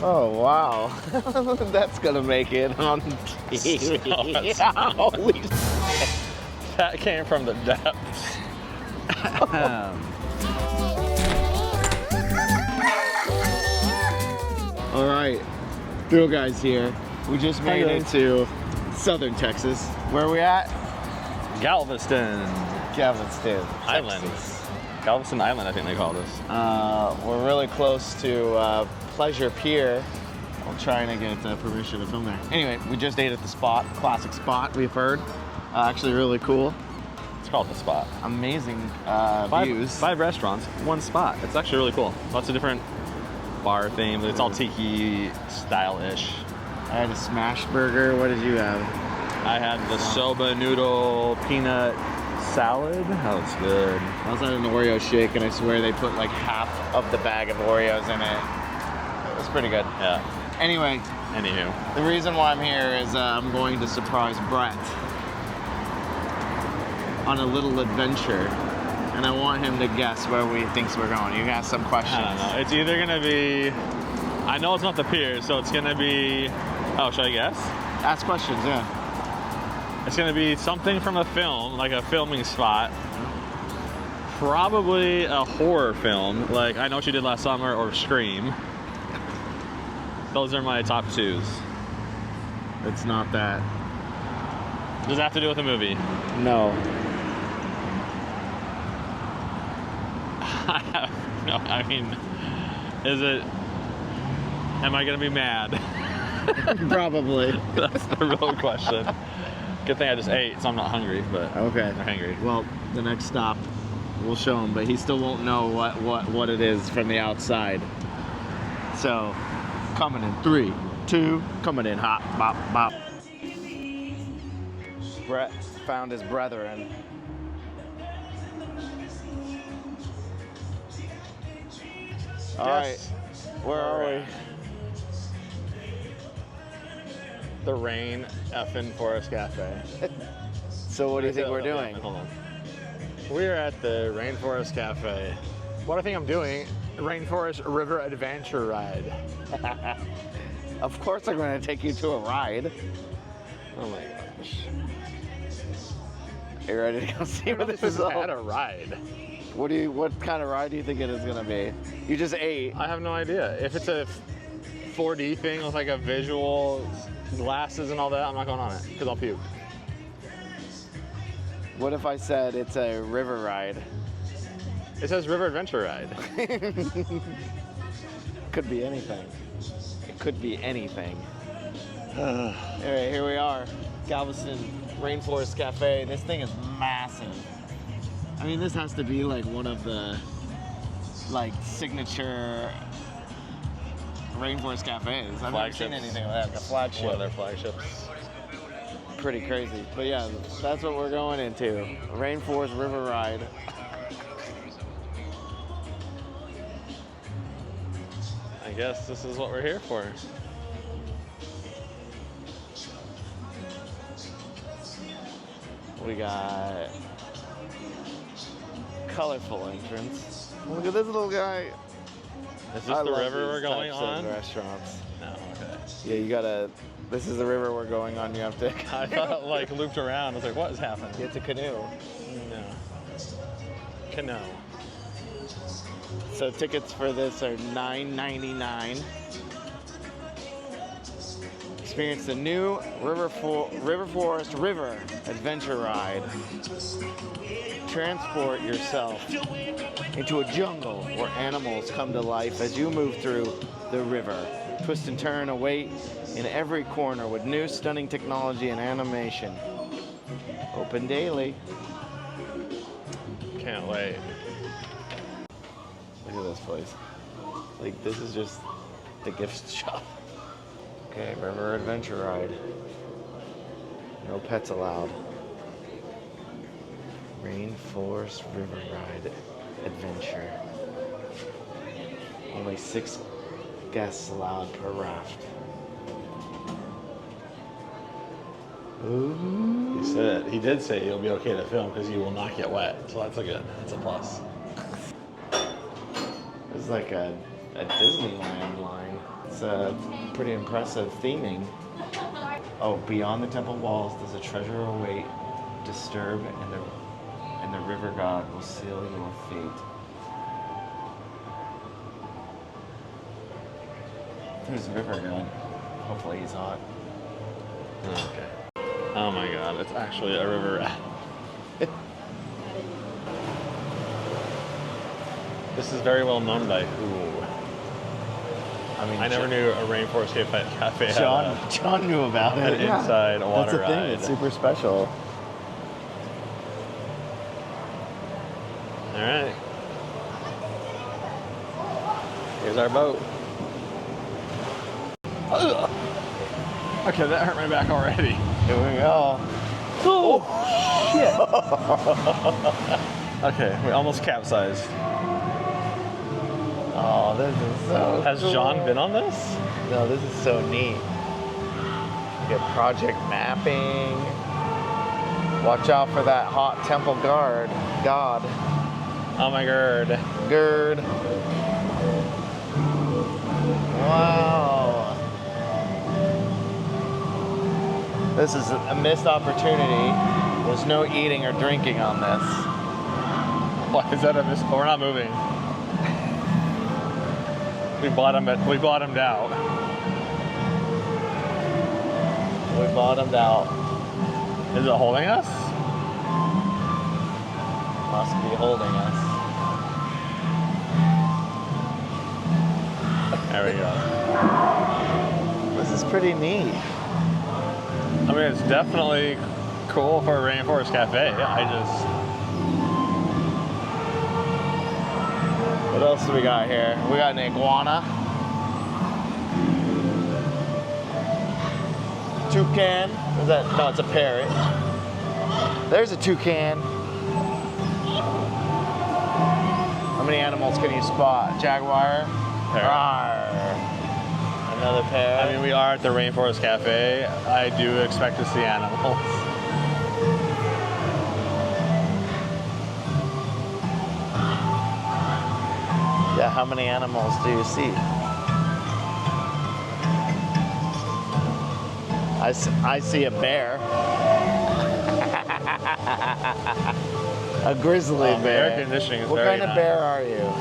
Oh wow, that's gonna make it on TV. Holy shit. That came from the depths. All right, ThrillGuys here. We just made it to Southern Texas. Where are we at? Galveston Galveston Island. Texas. Galveston Island, I think they call this. We're really close to Pleasure Pier. I'm trying to get permission to film there. Anyway, we just ate at the spot, classic spot we've heard. Actually really cool. It's called the spot. Amazing views. 5 restaurants, 1 spot. It's actually really cool. Lots of different bar themes. It's all tiki style-ish. I had a smash burger. What did you have? I had the soba noodle peanut salad. That was good. I was on an Oreo shake, and I swear they put like half of the bag of Oreos in it. It was pretty good. Yeah. Anyway, Anywho. the reason why I'm here is I'm going to surprise Bret on a little adventure, and I want him to guess where he thinks we're going. You got some questions? I don't know. It's either gonna be, I know it's not the pier, so it's gonna be, oh, should I guess? Ask questions, yeah. It's gonna be something from a film, like a filming spot. Probably a horror film, like I Know What You Did Last Summer or Scream. Those are my top 2s. It's not that. Does it have to do with a movie? No. No, I mean, is it, am I gonna be mad? Probably. That's the real question. Good thing I just ate, so I'm not hungry, but Okay. I'm hungry. Well, the next stop, we'll show him, but he still won't know what it is from the outside. So, coming in 3, 2, coming in hot, bop, bop. Bret found his brethren. All right, where are we? The Rainforest Cafe. So what do you think we're doing? Hold on. We're at the Rainforest Cafe. What I think I'm doing, Rainforest River Adventure Ride. Of course I'm going to take you to a ride. Oh my gosh. Are you ready to go see I where this this is is at all? a ride. What kind of ride do you think it is going to be? You just ate. I have no idea. If it's a 4D thing with like a visual glasses and all that, I'm not going on it because I'll puke. What if I said it's a river ride? It says River Adventure Ride. Could be anything. It could be anything. All right, here we are. Galveston Rainforest Cafe. This thing is massive. I mean, this has to be like one of the signature Rainforest Cafes. I've never seen anything like that, like a flagship. One of their flagships. Pretty crazy. But yeah, that's what we're going into. Rainforest River Ride. I guess this is what we're here for. We got colorful entrance. Look at this little guy. Is this the river we're going on? Restaurants. No, okay. Yeah, you gotta. This is the river we're going on. You have to. I thought it like looped around. I was like, what is happening? You have to canoe. No. Canoe. So tickets for this are $9.99. Experience the new Rainforest River Adventure Ride. Transport yourself into a jungle where animals come to life as you move through the river. Twist and turn await in every corner with new stunning technology and animation. Open daily. Can't wait. Look at this place. Like, this is just the gift shop. Okay, River Adventure Ride. No pets allowed. Rainforest River Ride Adventure. Only 6 guests allowed per raft. Ooh. He did say you'll be okay to film because you will not get wet. So that's a plus. This is like a a Disneyland line. It's a pretty impressive theming. Oh, beyond the temple walls, there's a treasure await. Disturb, and the river god will seal your fate. Who's the river god? Hopefully he's hot. Okay. Oh my god, it's actually a river rat. This is very well known by who? I mean, I never knew a Rainforest Cafe had John knew about it. an inside water That's the thing. ride. It's super special. All right. Here's our boat. Ugh. Okay, that hurt my back already. Here we go. Oh, shit. Okay, we almost capsized. Oh, this is so Has cool. John been on this? No, this is so neat. You get project mapping. Watch out for that hot temple god. Oh my god. Gird. Wow. This is a missed opportunity. There's no eating or drinking on this. Why is that a miss? Oh, we're not moving. We bottomed out. We bottomed out. Is it holding us? Must be holding us. There we go. This is pretty neat. I mean, it's definitely cool for a Rainforest Cafe. What else do we got here? We got an iguana. Toucan. Is that? No, it's a parrot. There's a toucan. How many animals can you spot? Jaguar? Parrot. Rawr. Another parrot. I mean, we are at the Rainforest Cafe. I do expect to see animals. Yeah, how many animals do you see? I see a bear. A grizzly bear. Air conditioning is What very kind of nice. bear are you?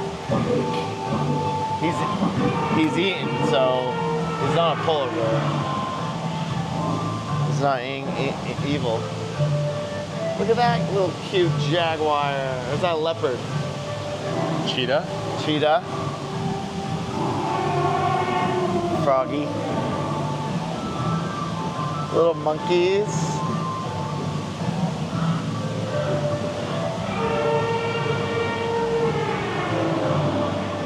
He's eating, so he's not a polar bear. He's not evil. Look at that little cute jaguar. Is that a leopard? Cheetah? Cheetah. Froggy. Little monkeys.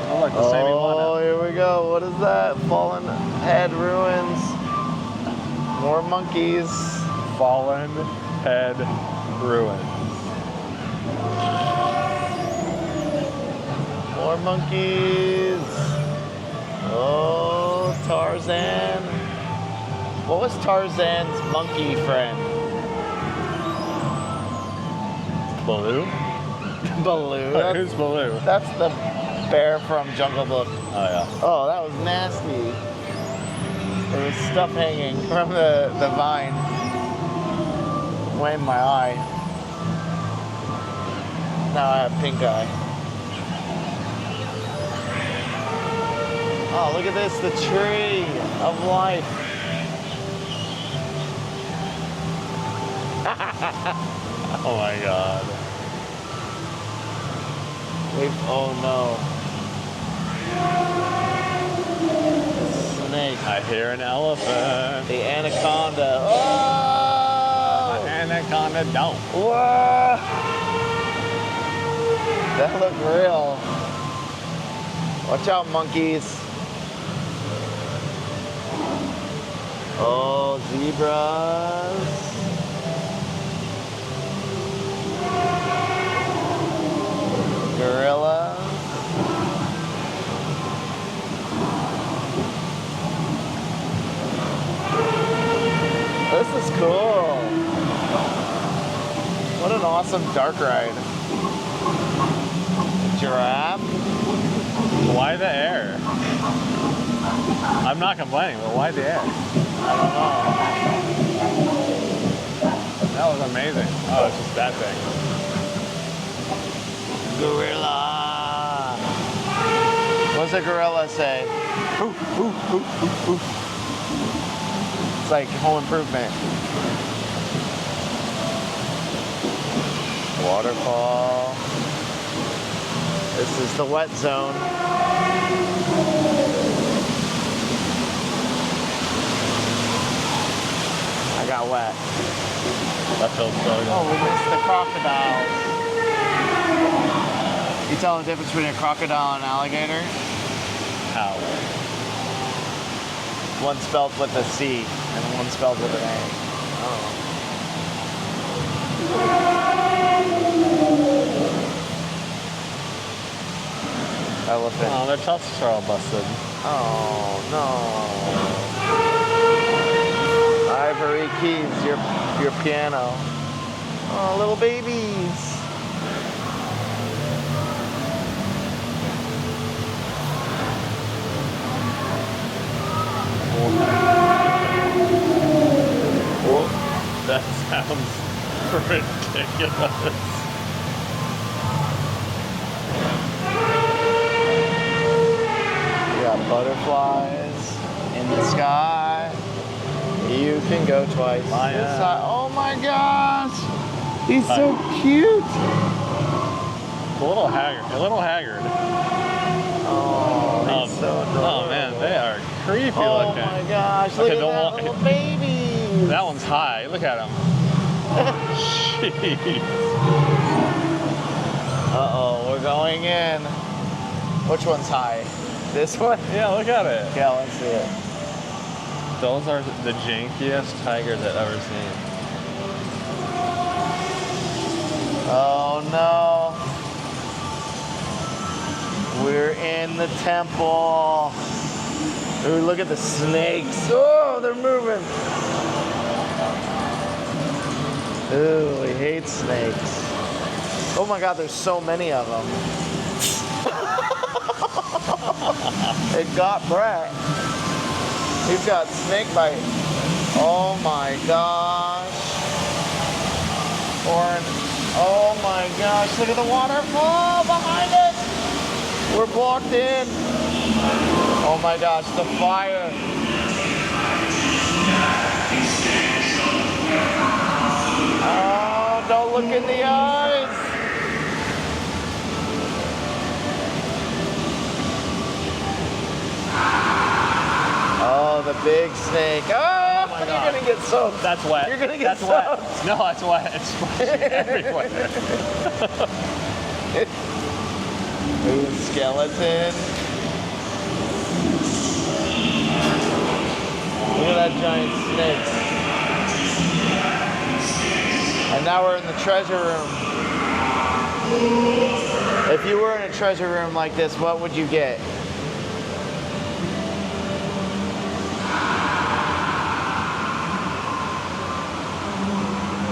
Oh, like the same iguana. Here we go. What is that? Fallen head ruins. More monkeys. Fallen head ruins. More monkeys. Oh, Tarzan. What was Tarzan's monkey friend? Baloo? Baloo. Who's Baloo? That's the bear from Jungle Book. Oh, yeah. Oh, that was nasty. There was stuff hanging from the vine. Went in my eye. Now I have pink eye. Oh, look at this, the tree of life. Oh my god. Oh no. Snake. I hear an elephant. The anaconda. Oh! Anaconda don't. Whoa! That looked real. Watch out, monkeys. Oh, zebras. Gorillas. This is cool. What an awesome dark ride. Giraffe. Why the air? I'm not complaining, but why the air? I don't know. That was amazing. Oh, it's just that thing. Gorilla. What's a gorilla say? Ooh, ooh, ooh, ooh, ooh. It's like Home Improvement. Waterfall. This is the wet zone. I got wet. That feels so good. Oh, we missed the crocodiles. You tell the difference between a crocodile and an alligator? How? One spelled with a C and one spelled with an A. Oh. Elephant. Oh, their tusks are all busted. Oh no. Ivory keys, your piano. Oh, little babies. Oh, that sounds ridiculous. We got butterflies in the sky. You can go twice. Oh my gosh. He's so cute. A little haggard. Oh, he's so adorable. Oh man, they are creepy looking. Oh my gosh, look at that little baby. That one's high. Look at him. Jeez. Uh-oh, we're going in. Which one's high? This one? Yeah, look at it. Yeah, let's see it. Those are the jankiest tigers I've ever seen. Oh no. We're in the temple. Ooh, look at the snakes. Oh, they're moving. Ooh, we hate snakes. Oh my God, there's so many of them. It got Bret. He's got snake bite. Oh my gosh. Oh my gosh, look at the waterfall behind us. We're blocked in. Oh my gosh, the fire. Oh, don't look in the eyes. Oh, the big snake. Oh, my you're God. gonna get soaked. That's wet. You're gonna get That's soaked. wet. No, that's wet. It's splashing everywhere. Ooh, skeleton. Look at that giant snake. And now we're in the treasure room. If you were in a treasure room like this, what would you get?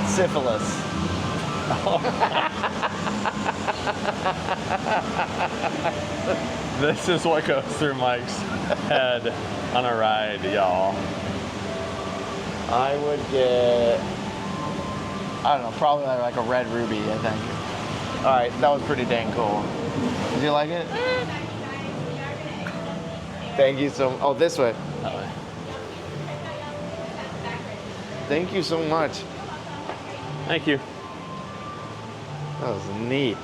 Syphilis. This is what goes through Mike's head on a ride, y'all. I would get, I don't know, probably like a red ruby, I think. All right, that was pretty dang cool. Did you like it? Thank you so much. Oh, this way. That way. Thank you so much. Thank you. That was neat.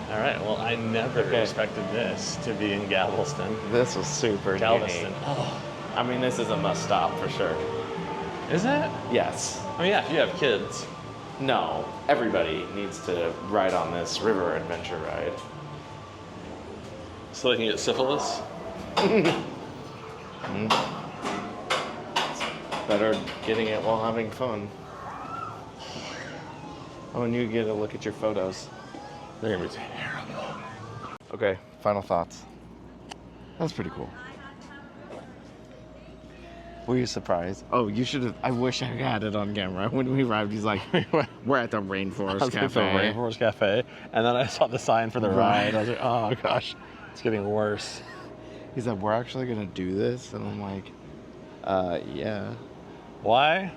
All right, well, I never expected this to be in Galveston. This was super Galveston. neat. Oh. I mean, this is a must stop for sure. Is it? Yes. I mean, yeah, if you have kids. No, everybody needs to ride on this river adventure ride. So they can get syphilis? Better getting it while having fun. Oh, and you get to look at your photos. They're gonna be terrible. Okay, final thoughts. That's pretty cool. Were you surprised? Oh, you should have. I wish I had it on camera. When we arrived, he's like, we're at the Rainforest Cafe. The Rainforest Cafe, and then I saw the sign for the ride. I was like, oh gosh. It's getting worse. He's like, we're actually gonna do this? And I'm like, yeah. Why?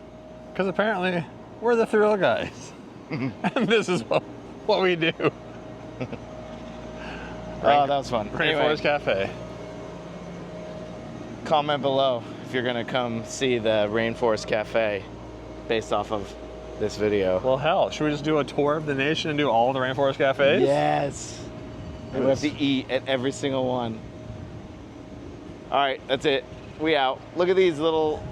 Because apparently we're the Thrill Guys. And this is what we do. Oh, that was fun. Rainforest Anyway, Cafe. comment below if you're gonna come see the Rainforest Cafe based off of this video. Well, hell, should we just do a tour of the nation and do all the Rainforest Cafes? Yes. And we have to eat at every single one. All right, that's it. We out. Look at these little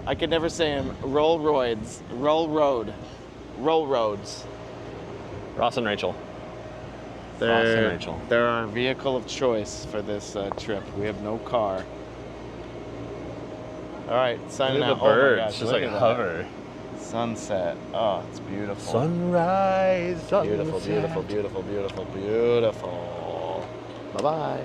I could never say them. Roll roads. Ross and Rachel. They're our vehicle of choice for this trip. We have no car. All right, signing out. The birds Oh my gosh, just look like at that. hover. Sunset. Oh, it's beautiful. Sunrise. Beautiful, beautiful, beautiful, beautiful, beautiful. Bye-bye.